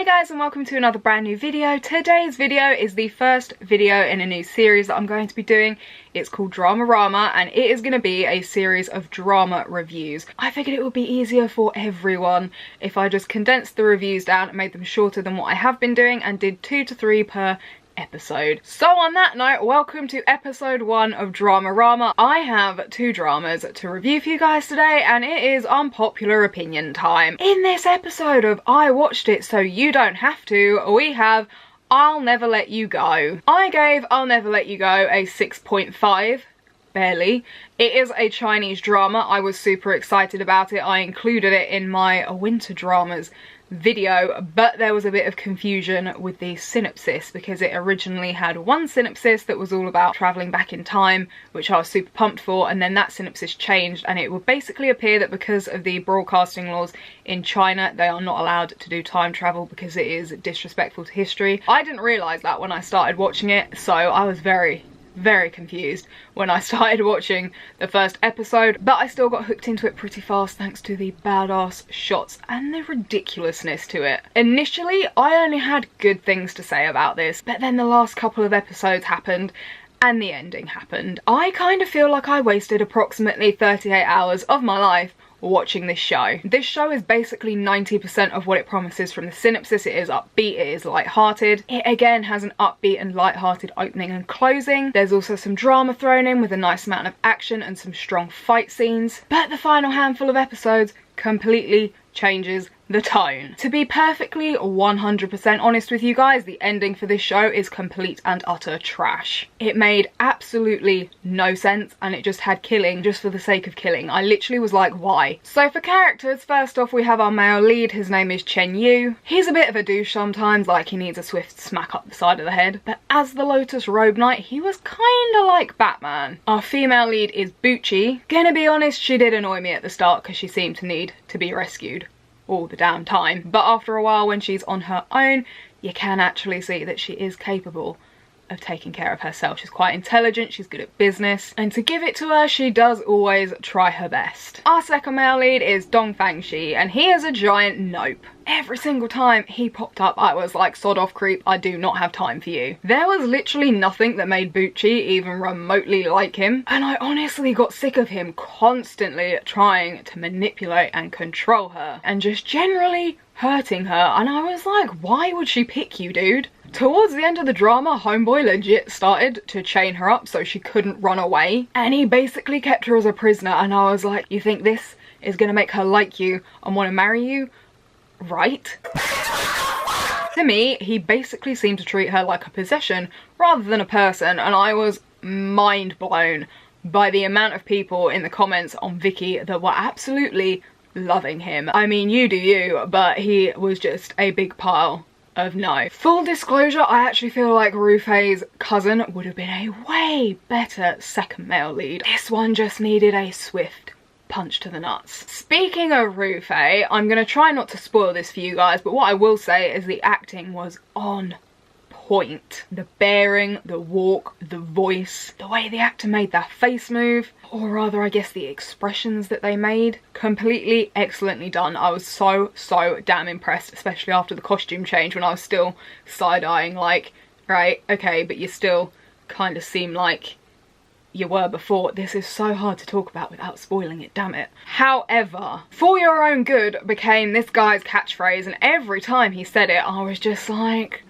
Hey guys, and welcome to another brand new video. Today's video is the first video in a new series that I'm going to be doing. It's called Dramarama and it is going to be a series of drama reviews. I figured it would be easier for everyone if I just condensed the reviews down and made them shorter than what I have been doing and did 2 to 3 per episode. So on that note, welcome to episode 1 of Dramarama. I have 2 dramas to review for you guys today and it is unpopular opinion time. In this episode of I Watched It So You Don't Have To, we have I'll Never Let You Go. I gave I'll Never Let You Go a 6.5. Barely. It is a Chinese drama. I was super excited about it. I included it in my winter dramas video, but there was a bit of confusion with the synopsis because it originally had one synopsis that was all about travelling back in time, which I was super pumped for, and then that synopsis changed and it would basically appear that because of the broadcasting laws in China, they are not allowed to do time travel because it is disrespectful to history. I didn't realise that when I started watching it, so I was very confused when I started watching the first episode, but I still got hooked into it pretty fast thanks to the badass shots and the ridiculousness to it. Initially, I only had good things to say about this, but then the last couple of episodes happened and the ending happened. I kind of feel like I wasted approximately 38 hours of my life watching this show. This show is basically 90% of what it promises from the synopsis. It is upbeat, it is light-hearted. It again has an upbeat and light-hearted opening and closing. There's also some drama thrown in with a nice amount of action and some strong fight scenes. But the final handful of episodes completely changes the tone. To be perfectly 100% honest with you guys, the ending for this show is complete and utter trash. It made absolutely no sense and it just had killing just for the sake of killing. I literally was like, why? So for characters, first off we have our male lead. His name is Chen Yu. He's a bit of a douche sometimes, like he needs a swift smack up the side of the head, but as the Lotus Robe Knight he was kinda like Batman. Our female lead is Bucci. Gonna be honest, she did annoy me at the start because she seemed to need to be rescued all the damn time, but after a while when she's on her own you can actually see that she is capable of taking care of herself. She's quite intelligent, she's good at business, and to give it to her, she does always try her best. Our second male lead is Dong Fangxi, and he is a giant nope. Every single time he popped up, I was like, sod off creep, I do not have time for you. There was literally nothing that made Bucci even remotely like him, and I honestly got sick of him constantly trying to manipulate and control her, and just generally hurting her, and I was like, why would she pick you, dude? Towards the end of the drama, homeboy legit started to chain her up so she couldn't run away, and he basically kept her as a prisoner, and I was like, you think this is gonna make her like you and want to marry you? Right? To me, he basically seemed to treat her like a possession rather than a person, and I was mind blown by the amount of people in the comments on Vicky that were absolutely loving him. I mean, you do you, but he was just a big pile of no. Full disclosure, I actually feel like Rufei's cousin would have been a way better second male lead. This one just needed a swift punch to the nuts. Speaking of Rufei, I'm gonna try not to spoil this for you guys, but what I will say is the acting was on point. The bearing, the walk, the voice, the way the actor made that face move, or rather I guess the expressions that they made, completely excellently done. I was so damn impressed, especially after the costume change when I was still side-eyeing like, right, okay, but you still kind of seem like you were before. This is so hard to talk about without spoiling it, damn it. However, for your own good became this guy's catchphrase, and every time he said it I was just like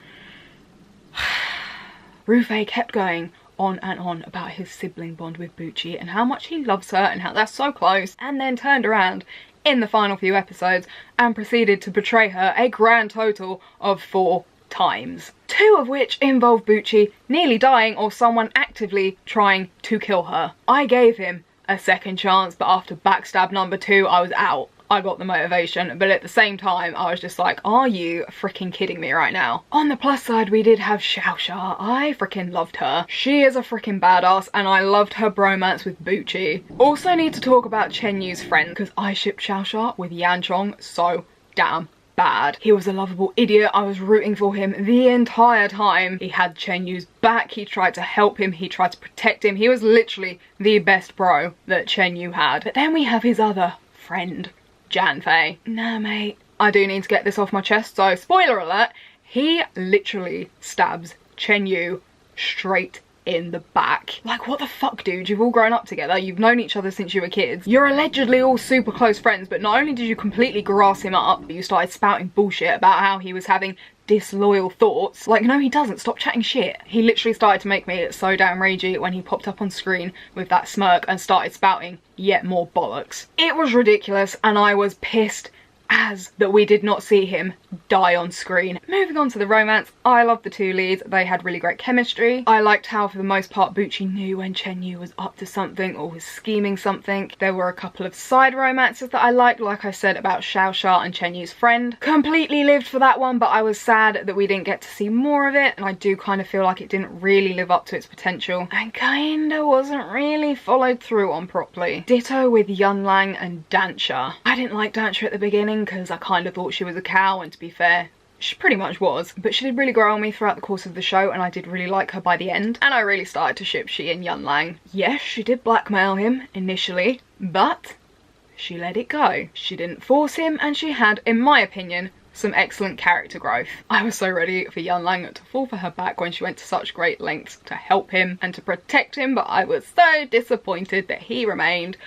Rufei kept going on and on about his sibling bond with Bucci and how much he loves her and how they're so close, and then turned around in the final few episodes and proceeded to betray her a grand total of 4 times. 2 of which involved Bucci nearly dying or someone actively trying to kill her. I gave him a second chance, but after backstab number 2 I was out. I got the motivation, but at the same time I was just like, are you freaking kidding me right now? On the plus side, we did have Xiaoxia. I freaking loved her. She is a freaking badass and I loved her bromance with Bucci. Also need to talk about Chen Yu's friend because I shipped Xiaoxia with Yanchong so damn bad. He was a lovable idiot. I was rooting for him the entire time. He had Chen Yu's back. He tried to help him. He tried to protect him. He was literally the best bro that Chen Yu had. But then we have his other friend, Janfei. Nah mate, I do need to get this off my chest, so spoiler alert, he literally stabs Chen Yu straight in the back. Like, what the fuck, dude? You've all grown up together, you've known each other since you were kids, you're allegedly all super close friends, but not only did you completely grass him up, you started spouting bullshit about how he was having disloyal thoughts. Like, no he doesn't, stop chatting shit. He literally started to make me so damn ragey when he popped up on screen with that smirk and started spouting yet more bollocks. It was ridiculous, and I was pissed as that we did not see him die on screen. Moving on to the romance, I loved the two leads. They had really great chemistry. I liked how for the most part Bucci knew when Chen Yu was up to something or was scheming something. There were a couple of side romances that I liked, like I said about Xiaoxia and Chen Yu's friend. Completely lived for that one, but I was sad that we didn't get to see more of it, and I do kind of feel like it didn't really live up to its potential and kinda wasn't really followed through on properly. Ditto with Yunlang and Dancha. I didn't like Dancha at the beginning because I kind of thought she was a cow, and to be fair, she pretty much was, but she did really grow on me throughout the course of the show, and I did really like her by the end, and I really started to ship she and Yunlang. Yes, she did blackmail him initially, but she let it go. She didn't force him, and she had, in my opinion, some excellent character growth. I was so ready for Yunlang to fall for her back when she went to such great lengths to help him and to protect him, but I was so disappointed that he remained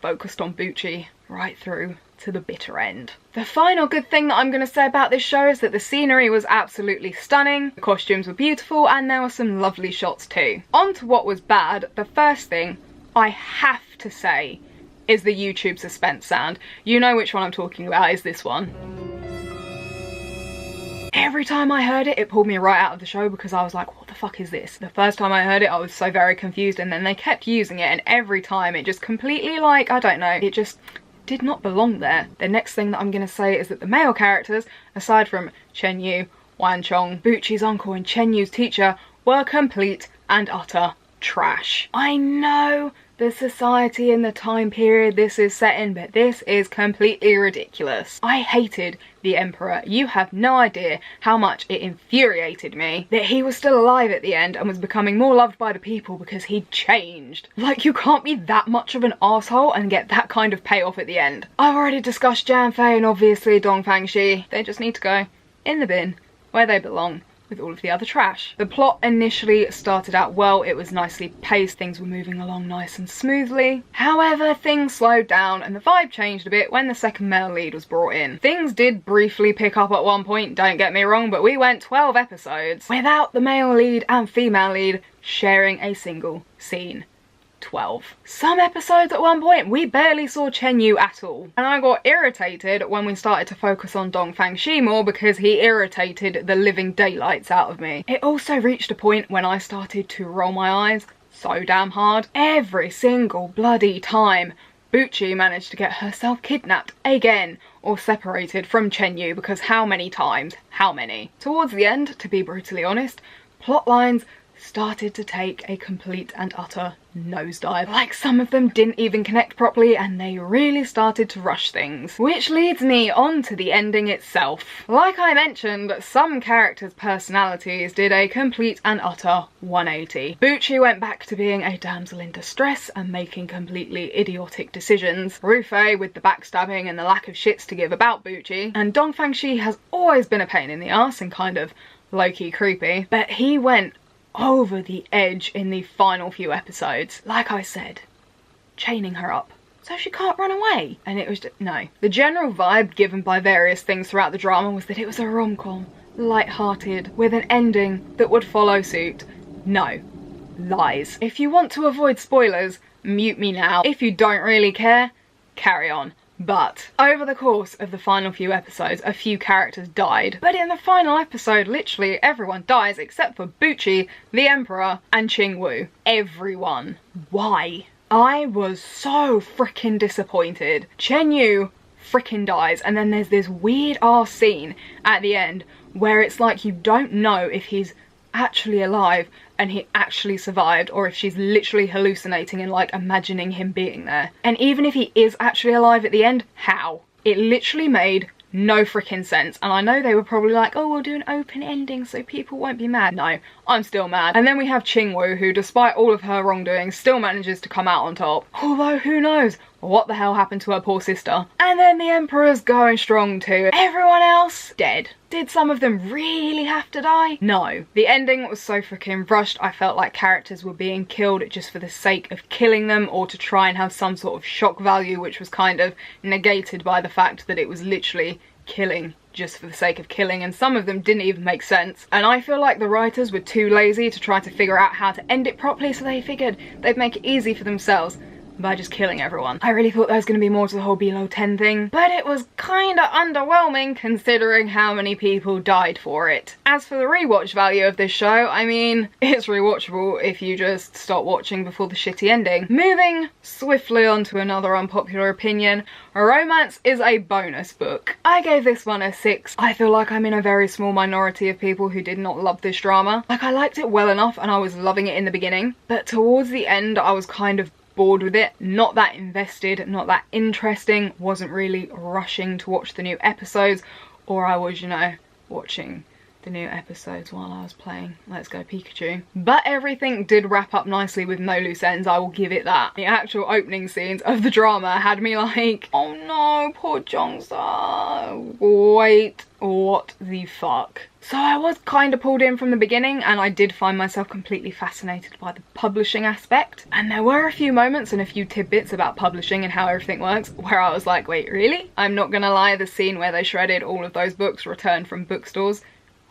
focused on Bucci right through to the bitter end. The final good thing that I'm going to say about this show is that the scenery was absolutely stunning, the costumes were beautiful, and there were some lovely shots too. On to what was bad, the first thing I have to say is the YouTube suspense sound. You know which one I'm talking about, is this one. Every time I heard it, it pulled me right out of the show because I was like, what the fuck is this? The first time I heard it, I was so very confused, and then they kept using it, and every time it just completely, like, I don't know, it just did not belong there. The next thing that I'm going to say is that the male characters, aside from Chen Yu, Wan Chong, Bucci's uncle and Chen Yu's teacher, were complete and utter trash. I know the society and the time period this is set in, but this is completely ridiculous. I hated the Emperor. You have no idea how much it infuriated me that he was still alive at the end and was becoming more loved by the people because he'd changed. Like, you can't be that much of an asshole and get that kind of payoff at the end. I've already discussed Jian Fei and obviously Dong Fangxi. They just need to go in the bin where they belong with all of the other trash. The plot initially started out well, it was nicely paced, things were moving along nice and smoothly. However, things slowed down and the vibe changed a bit when the second male lead was brought in. Things did briefly pick up at one point, don't get me wrong, but we went 12 episodes without the male lead and female lead sharing a single scene. 12. Some episodes at one point we barely saw Chen Yu at all, and I got irritated when we started to focus on Dong Fangxi more because he irritated the living daylights out of me. It also reached a point when I started to roll my eyes so damn hard every single bloody time Bucci managed to get herself kidnapped again or separated from Chen Yu, because how many times? How many? Towards the end, to be brutally honest, plot lines started to take a complete and utter nosedive. Like, some of them didn't even connect properly and they really started to rush things. Which leads me on to the ending itself. Like I mentioned, some characters' personalities did a complete and utter 180. Bucci went back to being a damsel in distress and making completely idiotic decisions. Rufei with the backstabbing and the lack of shits to give about Bucci. And Dong Fangxi has always been a pain in the ass and kind of low-key creepy, but he went over the edge in the final few episodes. Like I said, chaining her up so she can't run away. And it was just, no. The general vibe given by various things throughout the drama was that it was a rom-com, light-hearted, with an ending that would follow suit. No. Lies. If you want to avoid spoilers, mute me now. If you don't really care, carry on. But over the course of the final few episodes, a few characters died. But in the final episode, literally everyone dies except for Bucci, the Emperor, and Qingwu. Everyone. Why? I was so freaking disappointed. Chen Yu freaking dies, and then there's this weird ass scene at the end where it's like you don't know if he's actually alive and he actually survived, or if she's literally hallucinating and like imagining him being there. And even if he is actually alive at the end, how? It literally made no freaking sense. And I know they were probably like, oh, we'll do an open ending so people won't be mad. No, I'm still mad. And then we have Qingwu, who despite all of her wrongdoing still manages to come out on top. Although who knows, what the hell happened to her poor sister? And then the Emperor's going strong too. Everyone else dead. Did some of them really have to die? No. The ending was so freaking rushed. I felt like characters were being killed just for the sake of killing them, or to try and have some sort of shock value, which was kind of negated by the fact that it was literally killing just for the sake of killing, and some of them didn't even make sense. And I feel like the writers were too lazy to try to figure out how to end it properly, so they figured they'd make it easy for themselves by just killing everyone. I really thought there was going to be more to the whole below 10 thing, but it was kind of underwhelming considering how many people died for it. As for the rewatch value of this show, I mean, it's rewatchable if you just stop watching before the shitty ending. Moving swiftly on to another unpopular opinion, Romance is a bonus book. I gave this one a 6. I feel like I'm in a very small minority of people who did not love this drama. Like, I liked it well enough and I was loving it in the beginning, but towards the end I was kind of bored with it, not that invested, not that interesting, wasn't really rushing to watch the new episodes, or I was, you know, watching the new episodes while I was playing Let's Go Pikachu. But everything did wrap up nicely with no loose ends, I will give it that. The actual opening scenes of the drama had me like, oh no, poor Jongsa. Wait, what the fuck? So I was kind of pulled in from the beginning, and I did find myself completely fascinated by the publishing aspect. And there were a few moments and a few tidbits about publishing and how everything works where I was like, wait, really? I'm not gonna lie, the scene where they shredded all of those books returned from bookstores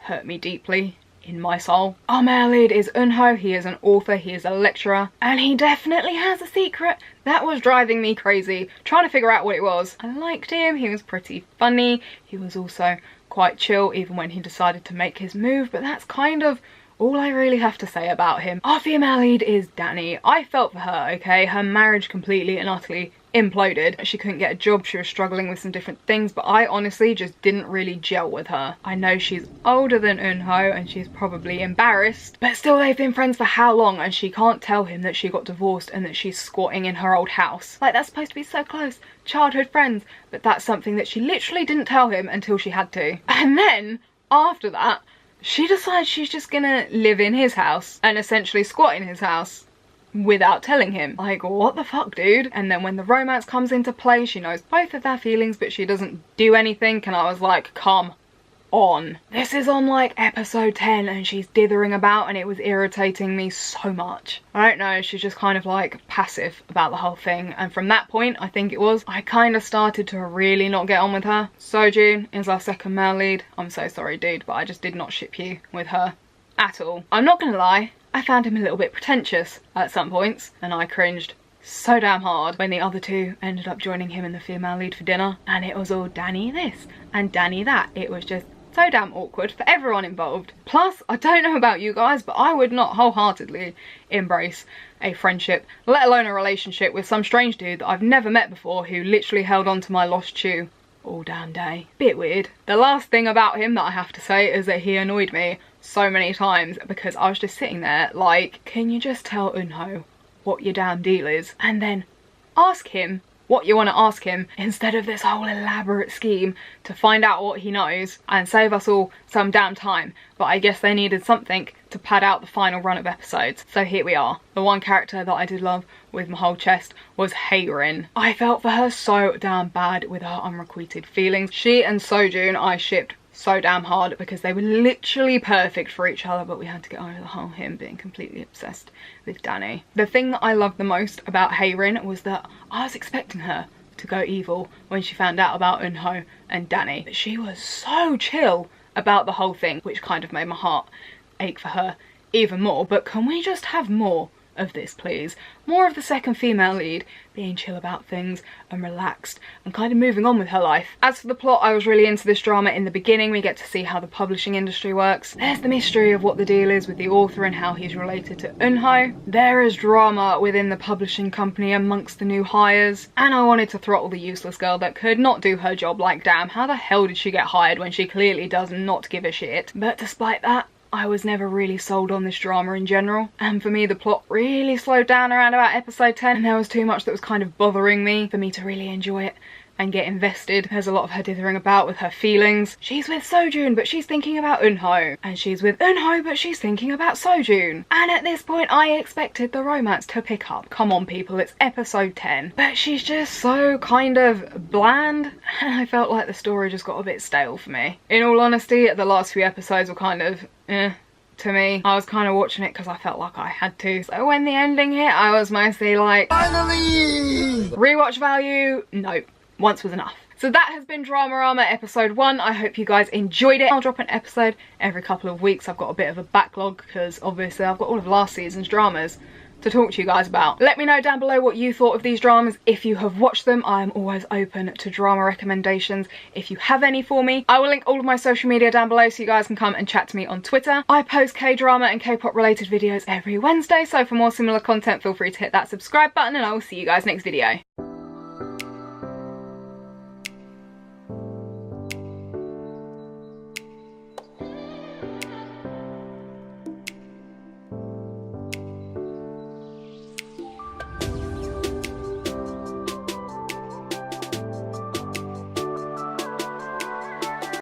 hurt me deeply in my soul. Our male lead is Unho. He is an author, he is a lecturer, and he definitely has a secret that was driving me crazy, trying to figure out what it was. I liked him, he was pretty funny, he was also quite chill even when he decided to make his move, but that's kind of all I really have to say about him. Our female lead is Danny. I felt for her, okay? Her marriage completely and utterly imploded. She couldn't get a job, she was struggling with some different things, but I honestly just didn't really gel with her. I know she's older than Unho and she's probably embarrassed, but still they've been friends for how long and she can't tell him that she got divorced and that she's squatting in her old house. Like, that's supposed to be so close, childhood friends, but that's something that she literally didn't tell him until she had to. And then, after that, she decides she's just gonna live in his house and essentially squat in his house without telling him. Like, what the fuck, dude? And then when the romance comes into play, she knows both of their feelings, but she doesn't do anything, and I was like, come on. This is on like episode 10 and she's dithering about and it was irritating me so much. I don't know, she's just kind of like passive about the whole thing, and from that point, I think it was, I kind of started to really not get on with her. Sojun is our second male lead. I'm so sorry, dude, but I just did not ship you with her at all. I'm not gonna lie, I found him a little bit pretentious at some points, and I cringed so damn hard when the other two ended up joining him and the female lead for dinner, and it was all Danny this and Danny that. It was just so damn awkward for everyone involved. Plus, I don't know about you guys, but I would not wholeheartedly embrace a friendship, let alone a relationship, with some strange dude that I've never met before who literally held on to my lost shoe all damn day. Bit weird. The last thing about him that I have to say is that he annoyed me so many times because I was just sitting there like, can you just tell Unho what your damn deal is and then ask him what you want to ask him, instead of this whole elaborate scheme to find out what he knows and save us all some damn time. But I guess they needed something to pad out the final run of episodes, so here we are. The one character that I did love with my whole chest was Heirin. I felt for her so damn bad with her unrequited feelings. She and Sojun I shipped so damn hard because they were literally perfect for each other, but we had to get over the whole him being completely obsessed with Danny. The thing that I loved the most about Heirin was that I was expecting her to go evil when she found out about Unho and Danny, but she was so chill about the whole thing, which kind of made my heart ache for her even more. But can we just have more of this, please? More of the second female lead being chill about things and relaxed and kind of moving on with her life. As for the plot, I was really into this drama in the beginning. We get to see how the publishing industry works. There's the mystery of what the deal is with the author and how he's related to Unho. There is drama within the publishing company amongst the new hires, and I wanted to throttle the useless girl that could not do her job. Like, damn, how the hell did she get hired when she clearly does not give a shit? But despite that, I was never really sold on this drama in general, and for me the plot really slowed down around about episode 10 and there was too much that was kind of bothering me for me to really enjoy it and get invested. There's a lot of her dithering about with her feelings. She's with Sojun, but she's thinking about Eunho. And she's with Eunho, but she's thinking about Sojun. And at this point, I expected the romance to pick up. Come on, people, it's episode 10. But she's just so kind of bland. And I felt like the story just got a bit stale for me. In all honesty, the last few episodes were kind of to me. I was kind of watching it because I felt like I had to. So when the ending hit, I was mostly like, finally! Rewatch value? Nope. Once was enough. So that has been Dramarama episode 1. I hope you guys enjoyed it. I'll drop an episode every couple of weeks. I've got a bit of a backlog because obviously I've got all of last season's dramas to talk to you guys about. Let me know down below what you thought of these dramas. If you have watched them, I am always open to drama recommendations. If you have any for me, I will link all of my social media down below so you guys can come and chat to me on Twitter. I post K-drama and K-pop related videos every Wednesday, so for more similar content, feel free to hit that subscribe button and I will see you guys next video.